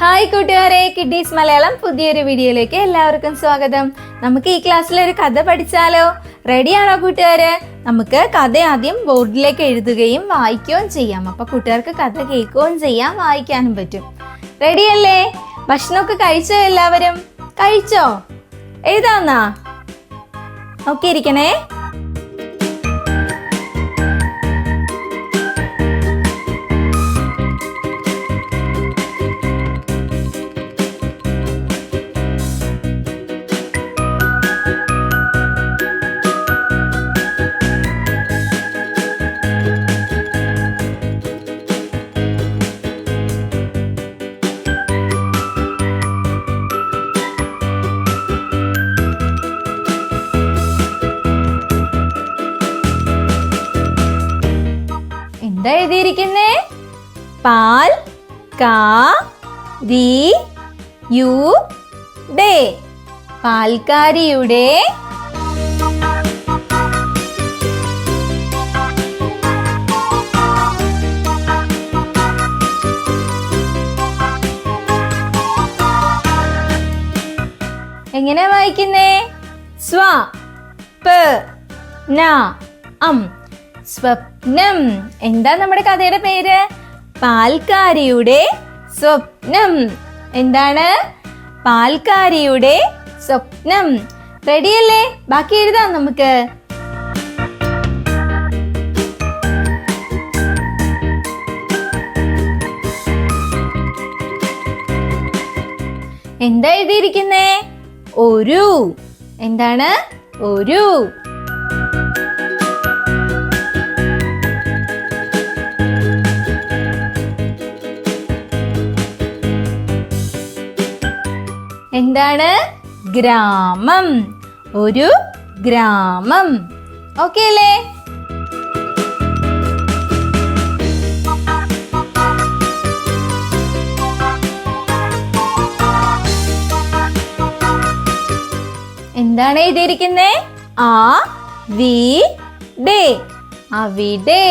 Hi കൂട്ടുകാരെ, kiddies Malayalam പുതിയൊരു വീഡിയോയിലേക്ക് എല്ലാവർക്കും സ്വാഗതം. നമുക്ക് ഈ ക്ലാസ്സിൽ ഒരു കഥ പഠിച്ചാലോ? റെഡിയാണോ കൂട്ടുകാര്? നമുക്ക് കഥ ആദ്യം ബോർഡിലേക്ക് എഴുതുകയും വായിക്കുകയും ചെയ്യാം. അപ്പൊ കൂട്ടുകാർക്ക് കഥ കേൾക്കുകയും ചെയ്യാം, വായിക്കാനും പറ്റും. റെഡിയല്ലേ? ഭക്ഷണമൊക്കെ കഴിച്ചോ? എല്ലാവരും കഴിച്ചോ? എഴുതാന്നാ നോക്കിയിരിക്കണേ. എന്താ എഴുതിയിരിക്കുന്നേ? പാൽ കാരിയുടെ, പാൽക്കാരിയുടെ എങ്ങനെയാ വായിക്കുന്നേ? സ്വപ്നം. എന്താ നമ്മുടെ കഥയുടെ പേര്? പാൽക്കാരിയുടെ സ്വപ്നം. എന്താണ്? പാൽക്കാരിയുടെ സ്വപ്നം. റെഡിയല്ലേ? ബാക്കി എഴുതാം നമുക്ക്. എന്താ എഴുതിയിരിക്കുന്നേ? ഒരു. എന്താണ്? ഒരു. എന്താണ്? ഗ്രാമം. ഒരു ഗ്രാമം. ഓക്കേ അല്ലേ? എന്താണ് എഴുതിയിരിക്കുന്നേ? അവിടെ. അവിടെ.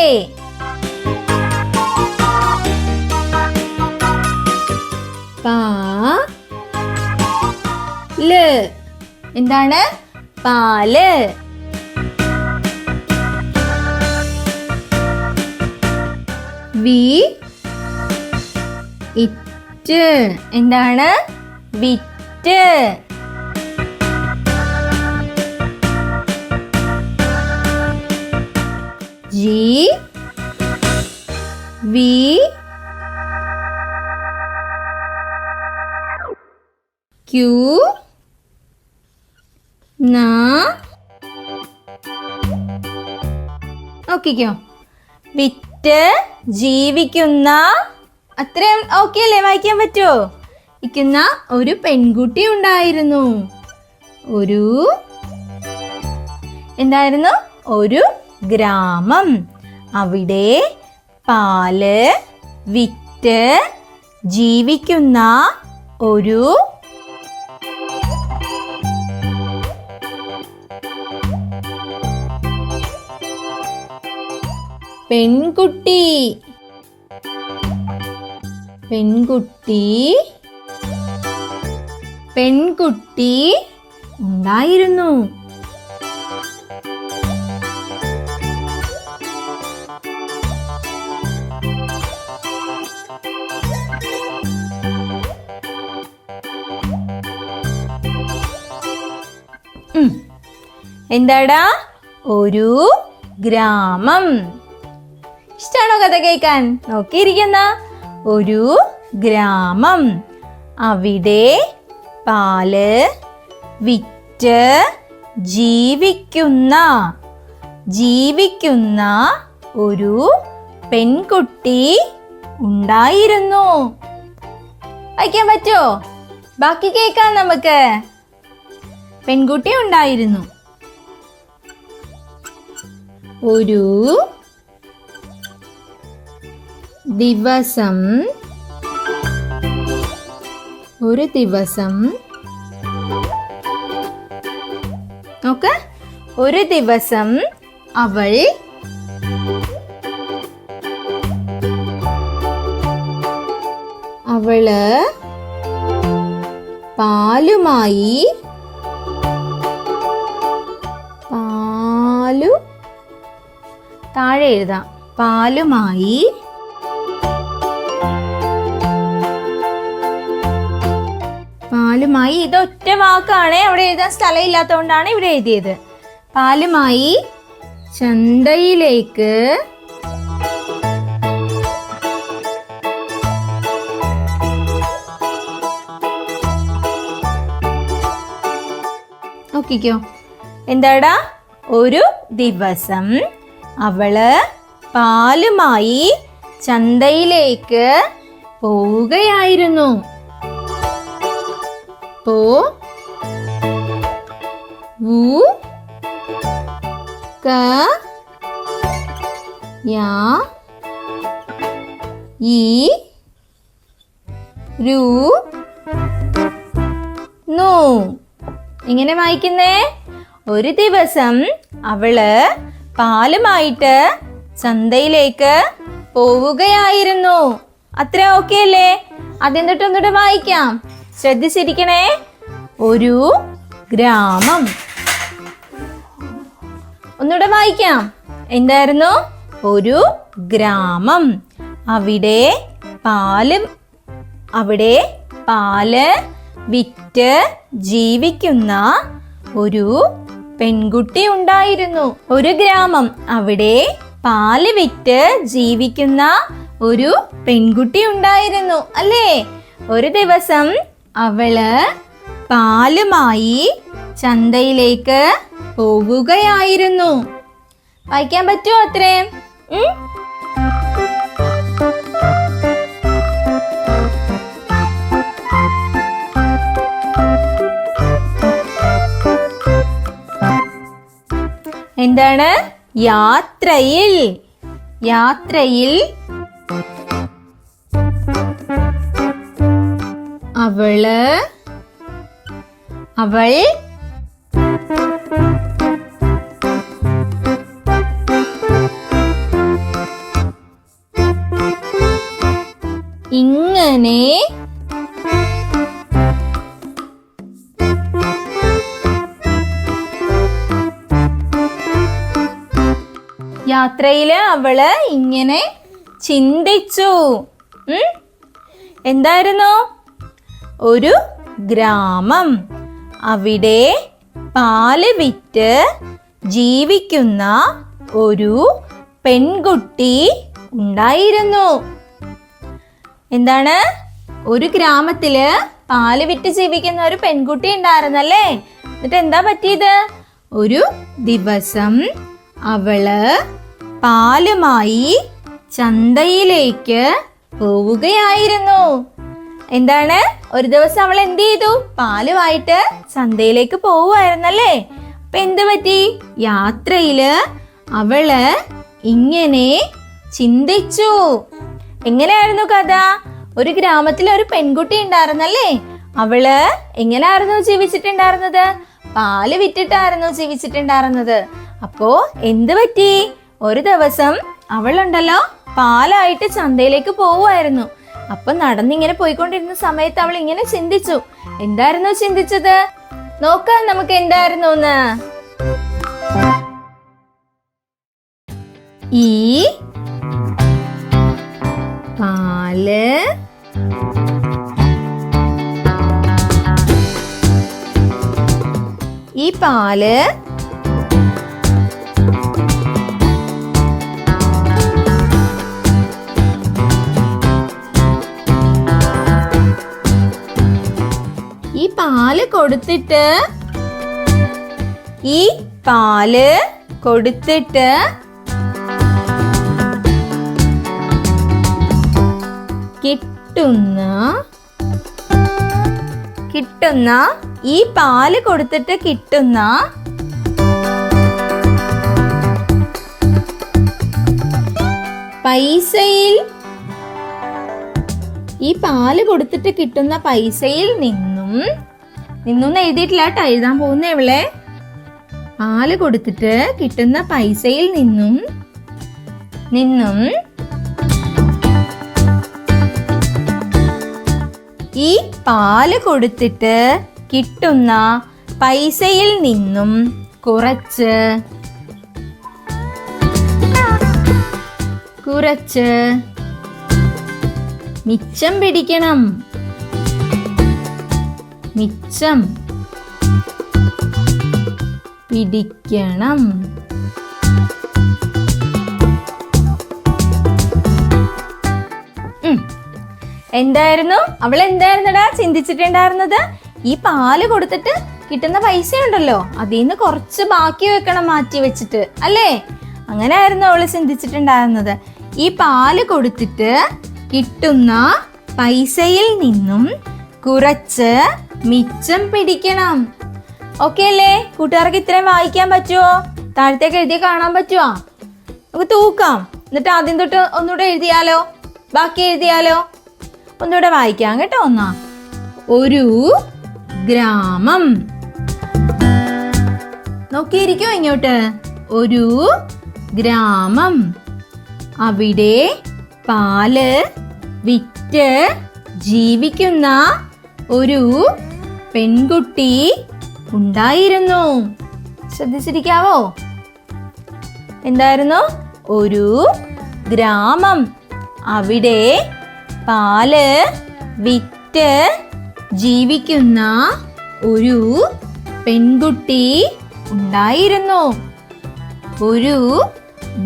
പാല്. എന്താണ്? പാല്. വിറ്റ്. എന്താണ്? വിറ്റ്. നോക്കിക്കോ. വിറ്റ് ജീവിക്കുന്ന. അത്രയും ഓക്കെ അല്ലേ? വായിക്കാൻ പറ്റുമോ? ഇരിക്കുന്ന ഒരു പെൺകുട്ടി ഉണ്ടായിരുന്നു. ഒരു എന്തായിരുന്നു? ഒരു ഗ്രാമം. അവിടെ പാല് വിറ്റ് ജീവിക്കുന്ന ഒരു പെൺകുട്ടി. പെൺകുട്ടി ഉണ്ടായിരുന്നു. എന്താടാ? ഒരു ഗ്രാമം. ഇഷ്ടാണോ കഥ കേൾക്കാൻ? നോക്കിയിരിക്കുന്ന ഒരു ഗ്രാമം. അവിടെ പാല് വിറ്റ് ജീവിക്കുന്ന ഒരു പെൺകുട്ടി ഉണ്ടായിരുന്നു. വായിക്കാൻ പറ്റുമോ? ബാക്കി കേൾക്കാം നമുക്ക്. പെൺകുട്ടി ഉണ്ടായിരുന്നു. ഒരു ദിവസം നോക്ക്. ഒരു ദിവസം അവള് പാലുമായി താഴെ എഴുതാം. പാലുമായി ഇത് ഒറ്റ വാക്കാണ്, അവിടെ എഴുതാൻ സ്ഥലം ഇല്ലാത്തതുകൊണ്ടാണ് ഇവിടെ എഴുതിയത്. പാലുമായി ചന്തയിലേക്ക് നോക്കിക്കോ. എന്താടാ? ഒരു ദിവസം അവള് പാലുമായി ചന്തയിലേക്ക് പോവുകയായിരുന്നു. എങ്ങനെ വായിക്കുന്നേ? ഒരു ദിവസം അവള് പാലുമായിട്ട് ചന്തയിലേക്ക് പോവുകയായിരുന്നു. അത്ര ഓക്കെ അല്ലേ? അതെന്നിട്ട് ഒന്നുകൂടെ വായിക്കാം, ശ്രദ്ധിച്ചിരിക്കണേ. ഒരു ഗ്രാമം. ഒന്നുകൂടെ വായിക്കാം. എന്തായിരുന്നു? ഒരു ഗ്രാമം. അവിടെ പാല് വിറ്റ് ജീവിക്കുന്ന ഒരു പെൺകുട്ടി ഉണ്ടായിരുന്നു. ഒരു ഗ്രാമം, അവിടെ പാല് വിറ്റ് ജീവിക്കുന്ന ഒരു പെൺകുട്ടി ഉണ്ടായിരുന്നു അല്ലേ? ഒരു ദിവസം അവള് പാലുമായി ചന്തയിലേക്ക് പോവുകയായിരുന്നു. വായിക്കാൻ പറ്റുമോ അത്രയും? എന്താണ്? യാത്രയിൽ അവൾ ഇങ്ങനെ യാത്രയില് അവള് ഇങ്ങനെ ചിന്തിച്ചു. എന്തായിരുന്നു? ഒരു ഗ്രാമം, അവിടെ പാല് വിറ്റ് ജീവിക്കുന്ന ഒരു പെൺകുട്ടി ഉണ്ടായിരുന്നു. എന്താണ്? ഒരു ഗ്രാമത്തില് പാല് വിറ്റ് ജീവിക്കുന്ന ഒരു പെൺകുട്ടി ഉണ്ടായിരുന്നല്ലേ? എന്നിട്ട് എന്താ പറ്റിയത്? ഒരു ദിവസം അവള് പാലുമായി ചന്തയിലേക്ക് പോവുകയായിരുന്നു. എന്താണ്? ഒരു ദിവസം അവൾ എന്ത് ചെയ്തു? പാലുമായിട്ട് ചന്തയിലേക്ക് പോവുമായിരുന്നല്ലേ? അപ്പൊ എന്ത് പറ്റി? യാത്രയില് അവള് ഇങ്ങനെ ചിന്തിച്ചു. എങ്ങനെയായിരുന്നു കഥ? ഒരു ഗ്രാമത്തിൽ ഒരു പെൺകുട്ടി ഉണ്ടായിരുന്നല്ലേ? അവള് എങ്ങനെയായിരുന്നു ജീവിച്ചിട്ടുണ്ടായിരുന്നത്? പാല് വിറ്റിട്ടായിരുന്നു ജീവിച്ചിട്ടുണ്ടായിരുന്നത്. അപ്പോ എന്ത് പറ്റി? ഒരു ദിവസം അവളുണ്ടല്ലോ പാലായിട്ട് ചന്തയിലേക്ക് പോവുമായിരുന്നു. അപ്പൊ നടന്നിങ്ങനെ പോയിക്കൊണ്ടിരുന്ന സമയത്ത് അവൾ ഇങ്ങനെ ചിന്തിച്ചു. എന്തായിരുന്നു ചിന്തിച്ചത്? നോക്കാം നമുക്ക് എന്തായിരുന്നു എന്ന്. ഈ പാല് പാല് കൊടുത്തിട്ട് കിട്ടുന്ന ഈ പാല് കൊടുത്തിട്ട് കിട്ടുന്ന പൈസയിൽ, ഈ പാല് കൊടുത്തിട്ട് കിട്ടുന്ന പൈസയിൽ നിന്നും എഴുതിയിട്ടില്ല കേട്ടോ, എഴുതാൻ പോകുന്നേ ഇവളെ. പാല് കൊടുത്തിട്ട് കിട്ടുന്ന പൈസയിൽ നിന്നും ഈ പാല് കൊടുത്തിട്ട് കിട്ടുന്ന പൈസയിൽ നിന്നും കുറച്ച് മിച്ചം പിടിക്കണം. മിച്ചം പിടിക്കണം. എന്തായിരുന്നു അവൾ എന്തായിരുന്നടാ ചിന്തിച്ചിട്ടുണ്ടായിരുന്നത്? ഈ പാല് കൊടുത്തിട്ട് കിട്ടുന്ന പൈസ ഉണ്ടല്ലോ, അതിൽ നിന്ന് കുറച്ച് ബാക്കി വെക്കണം, മാറ്റി വെച്ചിട്ട് അല്ലേ? അങ്ങനെ ആയിരുന്നു അവള് ചിന്തിച്ചിട്ടുണ്ടായിരുന്നത്. ഈ പാല് കൊടുത്തിട്ട് കിട്ടുന്ന പൈസയിൽ നിന്നും കുറച്ച് മിച്ചം പിടിക്കണം. ഓക്കെ അല്ലേ? കൂട്ടുകാർക്ക് ഇത്രയും വായിക്കാൻ പറ്റുമോ? താഴത്തേക്ക് എഴുതി കാണാൻ പറ്റുമോ? നമുക്ക് തൂക്കാം. എന്നിട്ട് ആദ്യം തൊട്ട് ഒന്നുകൂടെ എഴുതിയാലോ? ബാക്കി എഴുതിയാലോ? ഒന്നുകൂടെ വായിക്കാം കേട്ടോ. ഒരു ഗ്രാമം. നോക്കിയിരിക്കോ ഇങ്ങോട്ട്. ഒരു ഗ്രാമം. അവിടെ പാല് വിറ്റ് ജീവിക്കുന്ന ഒരു പെൺകുട്ടി ഉണ്ടായിരുന്നു. ശ്രദ്ധിച്ചിരിക്കാവോ? എന്തായിരുന്നു? ഒരു ഗ്രാമം. അവിടെ പാല് വിറ്റ് ജീവിക്കുന്ന ഒരു പെൺകുട്ടി ഉണ്ടായിരുന്നു. ഒരു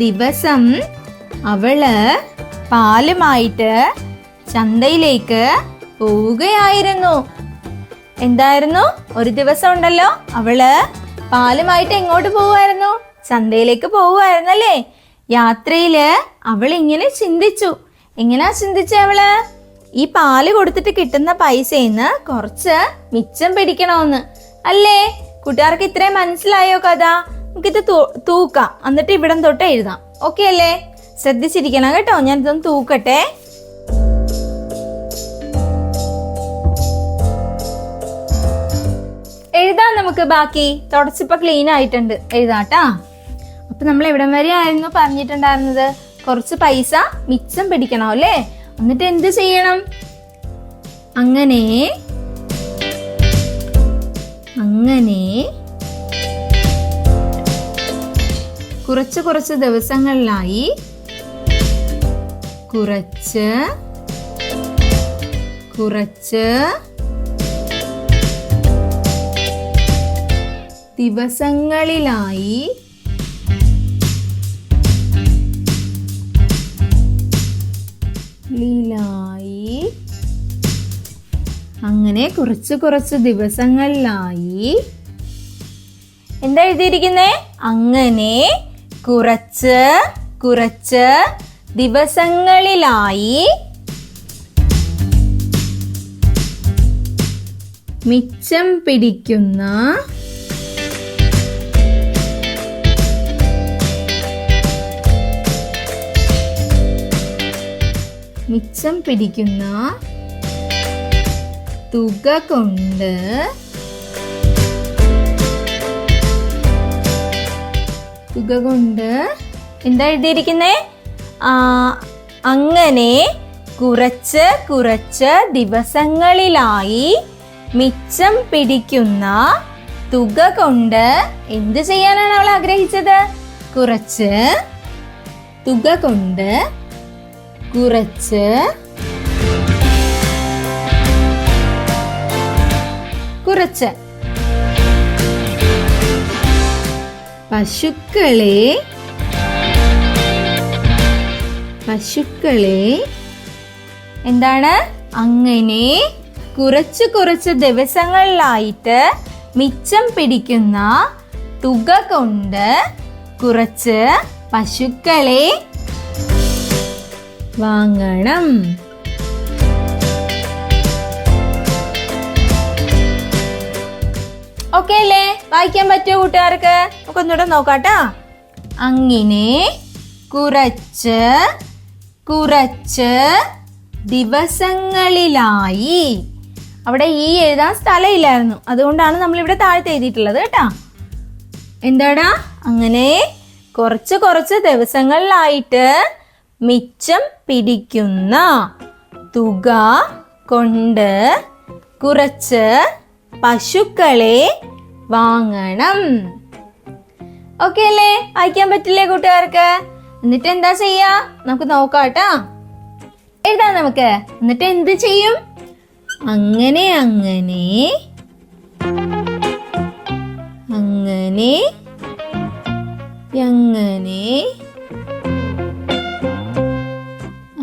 ദിവസം അവള് പാലുമായിട്ട് ചന്തയിലേക്ക് പോവുകയായിരുന്നു. എന്തായിരുന്നു? ഒരു ദിവസം ഉണ്ടല്ലോ, അവള് പാലുമായിട്ട് എങ്ങോട്ട് പോവുമായിരുന്നു? ചന്തയിലേക്ക് പോവുമായിരുന്നു അല്ലേ? യാത്രയില് അവൾ ഇങ്ങനെ ചിന്തിച്ചു. എങ്ങനെയാ ചിന്തിച്ച അവള്? ഈ പാല് കൊടുത്തിട്ട് കിട്ടുന്ന പൈസയിന്ന് കുറച്ച് മിച്ചം പിടിക്കണമെന്ന് അല്ലേ? കൂട്ടുകാർക്ക് ഇത്രയും മനസ്സിലായോ കഥ? നമുക്കിത് തൂക്കാം, എന്നിട്ട് ഇവിടം തൊട്ട് എഴുതാം. ഓക്കെ അല്ലേ? ശ്രദ്ധിച്ചിരിക്കണം കേട്ടോ. ഞാൻ ഇതൊന്ന് തൂക്കട്ടെ. എഴുതാം നമുക്ക്. ബാക്കി തുടച്ചിപ്പോ ക്ലീൻ ആയിട്ടുണ്ട്. എഴുതാട്ടാ. അപ്പൊ നമ്മൾ എവിടം വരെ ആയിരുന്നു പറഞ്ഞിട്ടുണ്ടായിരുന്നത്? കുറച്ച് പൈസ മിച്ചം പിടിക്കണം അല്ലേ? എന്നിട്ട് എന്ത് ചെയ്യണം? അങ്ങനെ കുറച്ച് ദിവസങ്ങളിലായി കുറച്ച് ദിവസങ്ങളിലായി അങ്ങനെ കുറച്ച് ദിവസങ്ങളിലായി എന്താ എഴുതിയിരിക്കുന്നേ? അങ്ങനെ കുറച്ച് ദിവസങ്ങളിലായി മിച്ചം പിടിക്കുന്ന തുക കൊണ്ട് എന്താ എഴുതിയിരിക്കുന്നേ? അങ്ങനെ കുറച്ച് ദിവസങ്ങളിലായി മിച്ചം പിടിക്കുന്ന തുക കൊണ്ട് എന്ത് ചെയ്യാനാണ് അവൾ ആഗ്രഹിച്ചത്? കുറച്ച് തുക കൊണ്ട് കുറച്ച് പശുക്കളെ എന്താണ്? അങ്ങനെ കുറച്ച് ദിവസങ്ങളിലായിട്ട് മിച്ചം പിടിക്കുന്ന തുക കൊണ്ട് കുറച്ച് പശുക്കളെ വാങ്ങണം. ഓക്കെ അല്ലേ? വായിക്കാൻ പറ്റുമോ കൂട്ടുകാർക്ക്? നമുക്ക് ഒന്നുകൂടെ നോക്കാട്ടോ. അങ്ങനെ കുറച്ച് ദിവസങ്ങളിലായി. അവിടെ ഈ എഴുതാൻ സ്ഥലമില്ലായിരുന്നു, അതുകൊണ്ടാണ് നമ്മൾ ഇവിടെ താഴത്ത് എഴുതിയിട്ടുള്ളത് കേട്ടാ. എന്താടാ? അങ്ങനെ കുറച്ച് ദിവസങ്ങളിലായിട്ട് മിച്ചം പിടിക്കുന്ന തുക കൊണ്ട് കുറച്ച് പശുക്കളെ വാങ്ങണം. ഓക്കെ അല്ലേ? വായിക്കാൻ പറ്റില്ലേ കൂട്ടുകാർക്ക്? എന്നിട്ട് എന്താ ചെയ്യാ? നമുക്ക് നോക്കാട്ടാ. എഴുതാം നമുക്ക്. എന്നിട്ട് എന്ത് ചെയ്യും? അങ്ങനെ അങ്ങനെ അങ്ങനെ അങ്ങനെ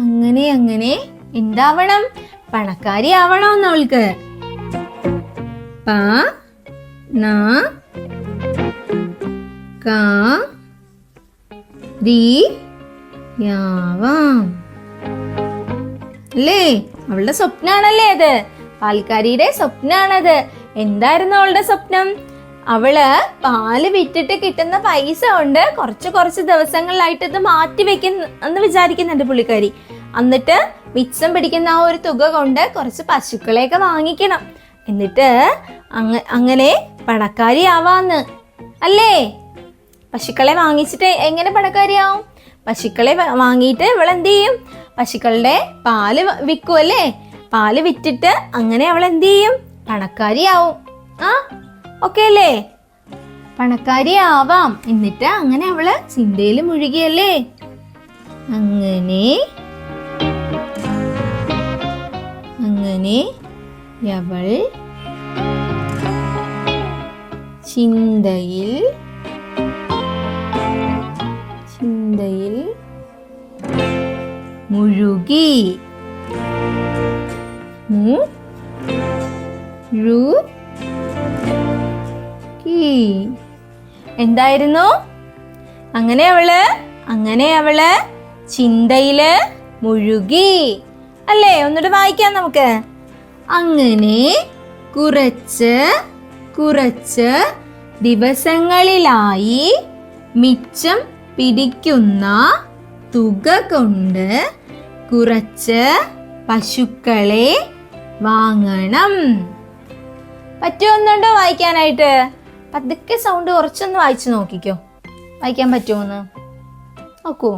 അങ്ങനെ അങ്ങനെ എന്താവണം? പണക്കാരി ആവണം അവൾക്ക്. പ ന ക രി യാവാം അല്ലേ? അവളുടെ സ്വപ്നാണല്ലേ അത്? പാൽക്കാരിയുടെ സ്വപ്നാണത്. എന്തായിരുന്നു അവളുടെ സ്വപ്നം? അവള് പാല് വിറ്റിട്ട് കിട്ടുന്ന പൈസ കൊണ്ട് കുറച്ച് ദിവസങ്ങളിലായിട്ട് ഇത് മാറ്റി വെക്കുന്ന വിചാരിക്കുന്നുണ്ട് പുള്ളിക്കാരി. എന്നിട്ട് മിച്ചം പിടിക്കുന്ന ആ ഒരു തുക കൊണ്ട് കുറച്ച് പശുക്കളെയൊക്കെ വാങ്ങിക്കണം. എന്നിട്ട് അങ്ങനെ പണക്കാരി ആവാന്ന് അല്ലേ? പശുക്കളെ വാങ്ങിച്ചിട്ട് എങ്ങനെ പണക്കാരിയാവും? പശുക്കളെ വാങ്ങിയിട്ട് ഇവളെന്ത് ചെയ്യും? പശുക്കളുടെ പാല് വിൽക്കും അല്ലേ? പാല് വിറ്റിട്ട് അങ്ങനെ അവൾ എന്ത് ചെയ്യും? പണക്കാരിയാവും. ഓക്കെ അല്ലേ? പണക്കാരി ആവാം. എന്നിട്ട് അങ്ങനെ അവള് ചിന്തയിൽ മുഴുകിയല്ലേ? അങ്ങനെ അങ്ങനെ അവൾ ചിന്തയിൽ മുഴുകി. എന്തായിരുന്നു? അങ്ങനെ അവള് ചിന്തയില് മുഴുകി അല്ലേ? ഒന്നുകൂടെ വായിക്കാം നമുക്ക്. അങ്ങനെ കുറച്ച് ദിവസങ്ങളിലായി മിച്ചം പിടിക്കുന്ന തുക കൊണ്ട് കുറച്ച് പശുക്കളെ വാങ്ങണം. പറ്റുമെന്നുണ്ടോ വായിക്കാനായിട്ട്? പതുക്കെ സൗണ്ട് കുറച്ചൊന്ന് വായിച്ചു നോക്കിക്കോ. വായിക്കാൻ പറ്റുമോന്ന് നോക്കൂ.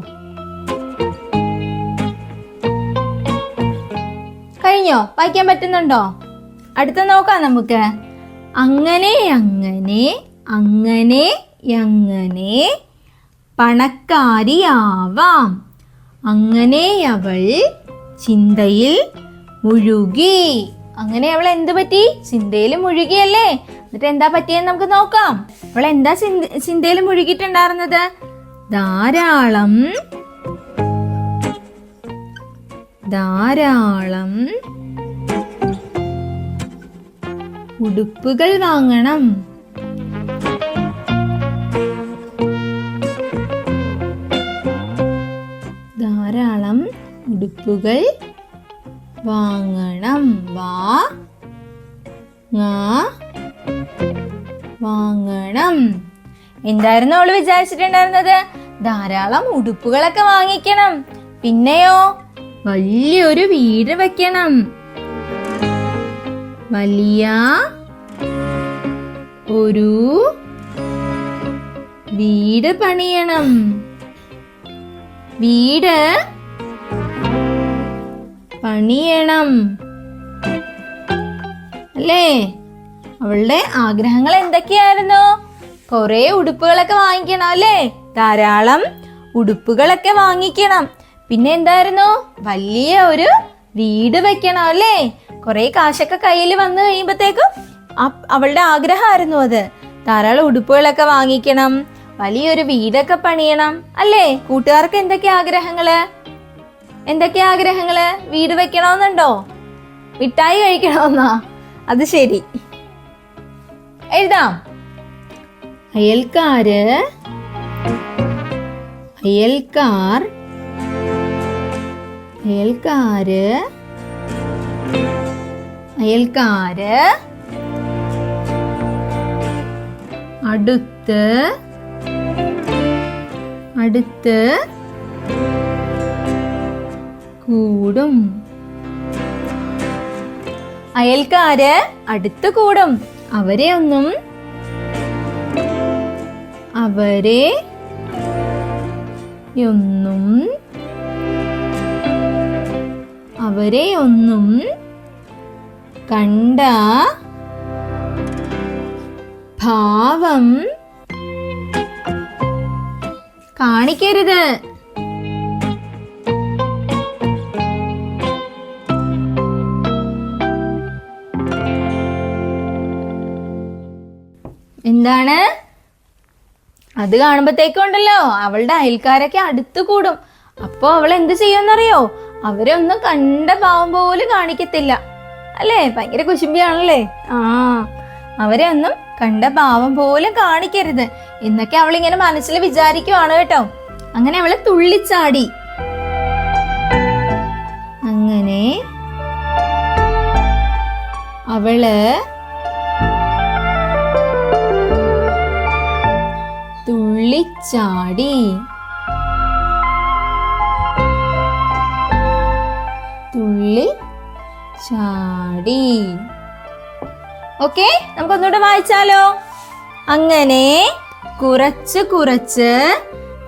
കഴിഞ്ഞോ? വായിക്കാൻ പറ്റുന്നുണ്ടോ? അടുത്ത നോക്കാം നമുക്ക്. അങ്ങനെ പണക്കാരിയാവാം. അങ്ങനെ അവൾ ചിന്തയിൽ മുഴുകി. അങ്ങനെ അവൾ എന്ത് പറ്റി? ചിന്തയിൽ മുഴുകിയല്ലേ? എന്നിട്ട് എന്താ പറ്റിയെന്ന് നമുക്ക് നോക്കാം. അവൾ എന്താ ചിന്തയിൽ മുഴുകിയിട്ടുണ്ടായിരുന്നത്? ധാരാളം ഉടുപ്പുകൾ വാങ്ങണം. ധാരാളം ഉടുപ്പുകൾ വാങ്ങണം. വാങ്ങണം. എന്തായിരുന്നു അവള് വിചാരിച്ചിട്ടുണ്ടായിരുന്നത്? ധാരാളം ഉടുപ്പുകളൊക്കെ വാങ്ങിക്കണം. പിന്നെയോ വലിയൊരു വീട് വെക്കണം. വലിയ ഒരു വീട് പണിയണം. വീട് പണിയണം അല്ലേ? അവളുടെ ആഗ്രഹങ്ങൾ എന്തൊക്കെയായിരുന്നു? കുറെ ഉടുപ്പുകളൊക്കെ വാങ്ങിക്കണം അല്ലേ? ധാരാളം ഉടുപ്പുകളൊക്കെ വാങ്ങിക്കണം. പിന്നെ എന്തായിരുന്നു? വലിയ ഒരു വീട് വെക്കണം അല്ലേ? കുറെ കാശൊക്കെ കയ്യിൽ വന്നു കഴിയുമ്പോഴത്തേക്കും അവളുടെ ആഗ്രഹമായിരുന്നു അത്. ധാരാളം ഉടുപ്പുകളൊക്കെ വാങ്ങിക്കണം, വലിയൊരു വീടൊക്കെ പണിയണം അല്ലേ? കൂട്ടുകാർക്ക് എന്തൊക്കെ ആഗ്രഹങ്ങള്? വീട് വെക്കണമെന്നുണ്ടോ? മിഠായി കഴിക്കണമെന്നാ? അത് ശരി, എഴുതാം. അയൽക്കാർ അടുത്ത് കൂടും. അയൽക്കാര് അടുത്ത് കൂടും. അവരെ ഒന്നും കണ്ട ഭാവം കാണിക്കരുത്. എന്താണ്? അത് കാണുമ്പോഴത്തേക്കുണ്ടല്ലോ അവളുടെ അയൽക്കാരൊക്കെ അടുത്ത് കൂടും. അപ്പൊ അവൾ എന്ത് ചെയ്യുമെന്നറിയോ? അവരൊന്നും കണ്ട ഭാവം പോലും കാണിക്കത്തില്ല അല്ലേ? ഭയങ്കര കുശുമ്പിയാണല്ലേ. അവരെ ഒന്നും കണ്ട ഭാവം പോലും കാണിക്കരുത് എന്നൊക്കെ അവളിങ്ങനെ മനസ്സിൽ വിചാരിക്കുവാണ് കേട്ടോ. അങ്ങനെ അവള് തുള്ളിച്ചാടി. അങ്ങനെ അവള് തുള്ളിച്ചാടി. തുള്ളിച്ചാടി. ഓക്കെ, നമുക്കൊന്നുകൂടെ വായിച്ചാലോ? അങ്ങനെ കുറച്ച്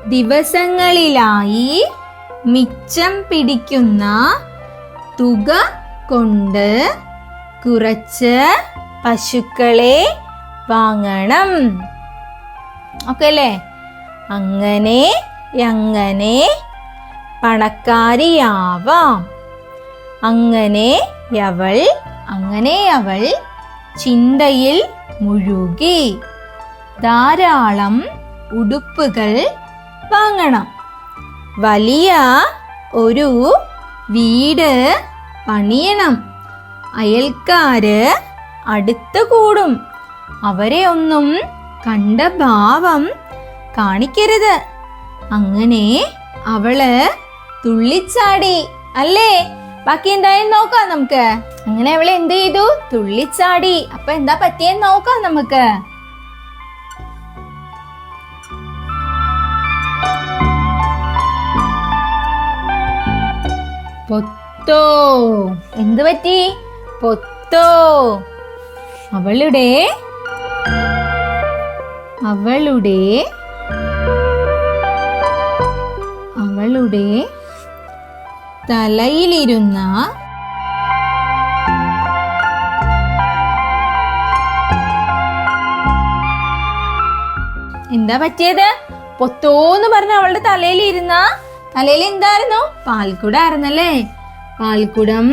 ദിവസങ്ങളിലായി മിച്ചം പിടിക്കുന്ന തുക കൊണ്ട് കുറച്ച് പശുക്കളെ വാങ്ങണം. ഓക്കെ അല്ലേ? അങ്ങനെ പണക്കാരിയാവാം. അങ്ങനെ അവൾ ചിന്തയിൽ മുഴുകി. ധാരാളം ഉടുപ്പുകൾ വാങ്ങണം. വലിയ ഒരു വീട് പണിയണം. അയൽക്കാര് അടുത്ത് കൂടും. അവരെ ഒന്നും കണ്ട ഭാവം കാണിക്കരുത്. അങ്ങനെ അവള് തുള്ളിച്ചാടി അല്ലേ? ബാക്കി എന്തായാലും നോക്കാം നമുക്ക്. അങ്ങനെ അവള് എന്ത് ചെയ്തു? തുള്ളിച്ചാടി. അപ്പൊ എന്താ പറ്റിയെന്ന് നോക്കാം നമുക്ക്. പൊത്തോ. എന്ത് പറ്റി? പൊത്തോ. അവളുടെ തലയിലിരുന്ന എന്താ പറ്റിയത്? പൊത്തോന്ന് പറഞ്ഞ അവളുടെ തലയിൽ എന്തായിരുന്നു? പാൽക്കുടം ആയിരുന്നല്ലേ? പാൽക്കുടം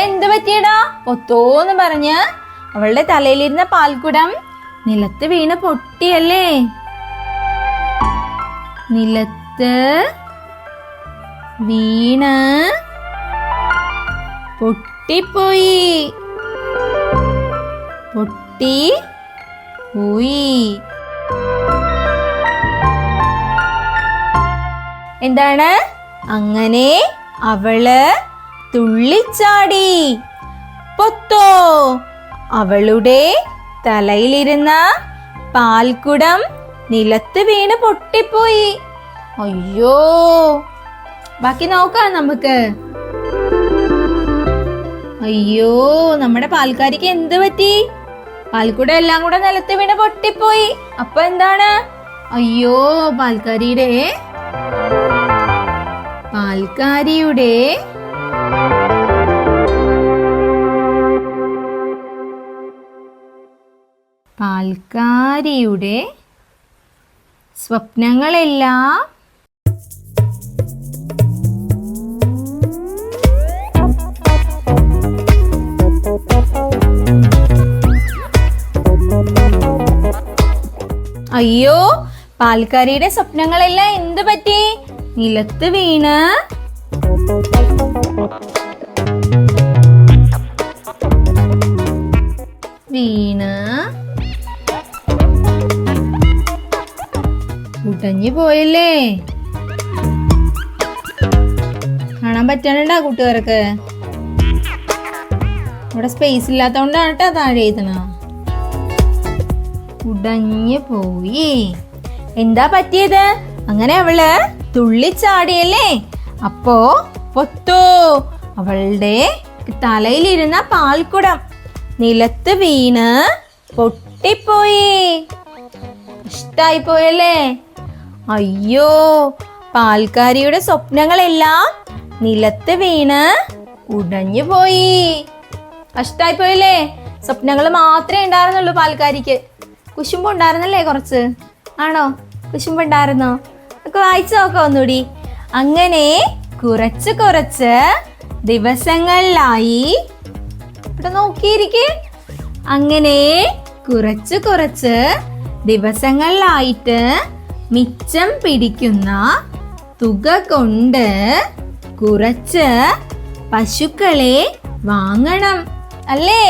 എന്ത് പറ്റിയടാ? പൊത്തോന്ന് പറഞ്ഞ് അവളുടെ തലയിലിരുന്ന പാൽക്കുടം നിലത്ത് വീണ് പൊട്ടിയല്ലേ? നിലത്ത് വീണ് പൊട്ടിപ്പോയി. എന്താണ്? അങ്ങനെ അവള് തുള്ളിച്ചാടി. പൊത്തോ. അവളുടെ തലയിലിരുന്ന പാൽക്കുടം നിലത്ത് വീണ് പൊട്ടിപ്പോയി. അയ്യോ. ബാക്കി നോക്കാം നമുക്ക്. അയ്യോ, നമ്മുടെ പാൽക്കാരിക്ക് എന്ത് പറ്റി? പാൽക്കുടം എല്ലാം കൂടെ നിലത്ത് വീണ് പൊട്ടിപ്പോയി. അപ്പൊ എന്താണ്? അയ്യോ, പാൽക്കാരിയുടെ സ്വപ്നങ്ങളെല്ലാം അയ്യോ, പാൽക്കാരിയുടെ സ്വപ്നങ്ങളെല്ലാം എന്ത് പറ്റി? നിലത്ത് വീണ് ഉടഞ്ഞു പോയല്ലേ? കാണാൻ പറ്റാനുണ്ടാ കൂട്ടുകാർക്ക്? ഇവിടെ സ്പേസ് ഇല്ലാത്തോണ്ടാണ് കേട്ടോ താഴെ എഴുതണ. ഉടഞ്ഞു പോയി. എന്താ പറ്റിയത്? അങ്ങനെ അവള് തുള്ളിച്ചാടിയല്ലേ? അപ്പോ പൊത്തോ. അവളുടെ തലയിലിരുന്ന പാൽക്കുടം നിലത്ത് വീണ് പൊട്ടിപ്പോയി. ഇഷ്ടായി പോയല്ലേ? അയ്യോ, പാൽക്കാരിയുടെ സ്വപ്നങ്ങളെല്ലാം നിലത്ത് വീണ് ഉടഞ്ഞു പോയി. കഷ്ടായി പോയില്ലേ? സ്വപ്നങ്ങൾ മാത്രമേ ഉണ്ടായിരുന്നുള്ളൂ പാൽക്കാരിക്ക്. കുശുമ്പുണ്ടായിരുന്നല്ലേ കുറച്ച്? ആണോ? കുശുമ്പുണ്ടായിരുന്നോ? നമുക്ക് വായിച്ചു നോക്കാം ഒന്നുകൂടി. അങ്ങനെ കുറച്ച് കുറച്ച് ദിവസങ്ങളിലായി, ഇവിടെ നോക്കിയിരിക്കേ, അങ്ങനെ കുറച്ച് കുറച്ച് ദിവസങ്ങളിലായിട്ട് മിച്ചം പിടിക്കുന്ന തുക കൊണ്ട് കുറച്ച് പശുക്കളെ വാങ്ങണം അല്ലേ?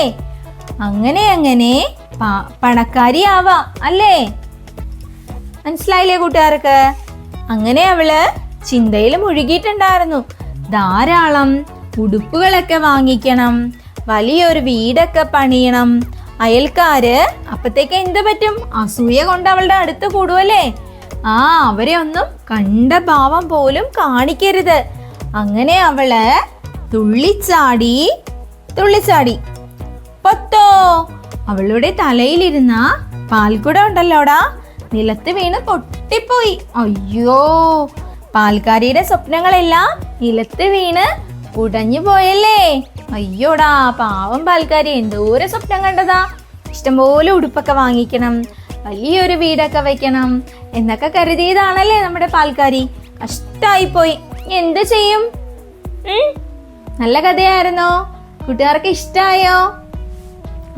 അങ്ങനെ അങ്ങനെ പണക്കാരിയാവാം അല്ലേ? മനസ്സിലായില്ലേ കൂട്ടുകാർക്ക്? അങ്ങനെ അവള് ചിന്തയിൽ മുഴുകിയിട്ടുണ്ടായിരുന്നു. ധാരാളം ഉടുപ്പുകളൊക്കെ വാങ്ങിക്കണം, വലിയൊരു വീടൊക്കെ പണിയണം. അയൽക്കാര് അപ്പത്തേക്ക് എന്ത് പറ്റും? അസൂയ കൊണ്ട് അവളുടെ അടുത്ത് കൂടുവല്ലേ? അവരെ ഒന്നും കണ്ട ഭാവം പോലും കാണിക്കരുത്. അങ്ങനെ അവള് തുള്ളിച്ചാടി പൊത്തോ, അവളുടെ തലയിലിരുന്ന പാൽക്കുട ഉണ്ടല്ലോടാ, നിലത്ത് വീണ് പൊട്ടിപ്പോയി. അയ്യോ, പാൽക്കാരിയുടെ സ്വപ്നങ്ങളെല്ലാം നിലത്ത് വീണ് ഉടഞ്ഞു പോയല്ലേ? അയ്യോടാ, പാവം പാൽക്കാരി എന്തോരം സ്വപ്നം കണ്ടതാ. ഇഷ്ടംപോലെ ഉടുപ്പൊക്കെ വാങ്ങിക്കണം, വലിയൊരു വീടൊക്കെ വെക്കണം എന്നൊക്കെ കരുതിയതാണല്ലേ നമ്മുടെ പാൽക്കാരി. കഷ്ടായിപ്പോയി. എന്ത് ചെയ്യും? നല്ല കഥയായിരുന്നോ? കൂട്ടുകാർക്ക് ഇഷ്ടായോ?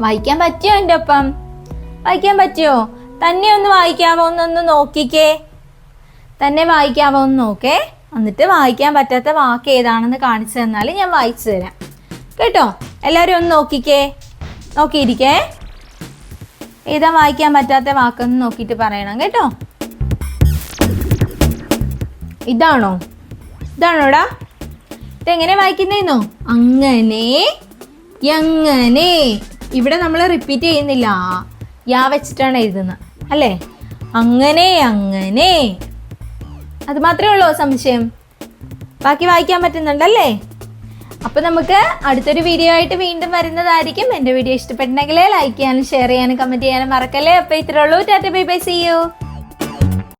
വായിക്കാൻ പറ്റിയോ? എൻ്റെ ഒപ്പം വായിക്കാൻ പറ്റിയോ? തന്നെ ഒന്ന് വായിക്കാവോ? ഒന്ന് നോക്കിക്കേ. തന്നെ വായിക്കാവോ ഒന്ന് നോക്കേ. എന്നിട്ട് വായിക്കാൻ പറ്റാത്ത വാക്ക് ഏതാണെന്ന് കാണിച്ചു തന്നാൽ ഞാൻ വായിച്ചു തരാം കേട്ടോ. എല്ലാവരും ഒന്ന് നോക്കിയിരിക്കേ. ഏതാ വായിക്കാൻ പറ്റാത്ത വാക്കൊന്ന് നോക്കിയിട്ട് പറയണം കേട്ടോ. ഇതാണോടാ? ഇതെങ്ങനെ വായിക്കുന്നേന്നോ? അങ്ങനെ എങ്ങനെ. ഇവിടെ നമ്മൾ റിപ്പീറ്റ് ചെയ്യുന്നില്ല, യാ വെച്ചിട്ടാണ് എഴുതുന്നത് അല്ലേ? അങ്ങനെ അങ്ങനെ. അത് മാത്രമേ ഉള്ളൂ സംശയം? ബാക്കി വായിക്കാൻ പറ്റുന്നുണ്ടല്ലേ? അപ്പൊ നമുക്ക് അടുത്തൊരു വീഡിയോ ആയിട്ട് വീണ്ടും വരുന്നതായിരിക്കും. എൻ്റെ വീഡിയോ ഇഷ്ടപ്പെട്ടെങ്കിൽ ലൈക്ക് ചെയ്യാനും ഷെയർ ചെയ്യാനും കമന്റ് ചെയ്യാനും മറക്കല്ലേ. അപ്പൊ ഇത്രേ ഉള്ളൂ. Tata bye bye, see U.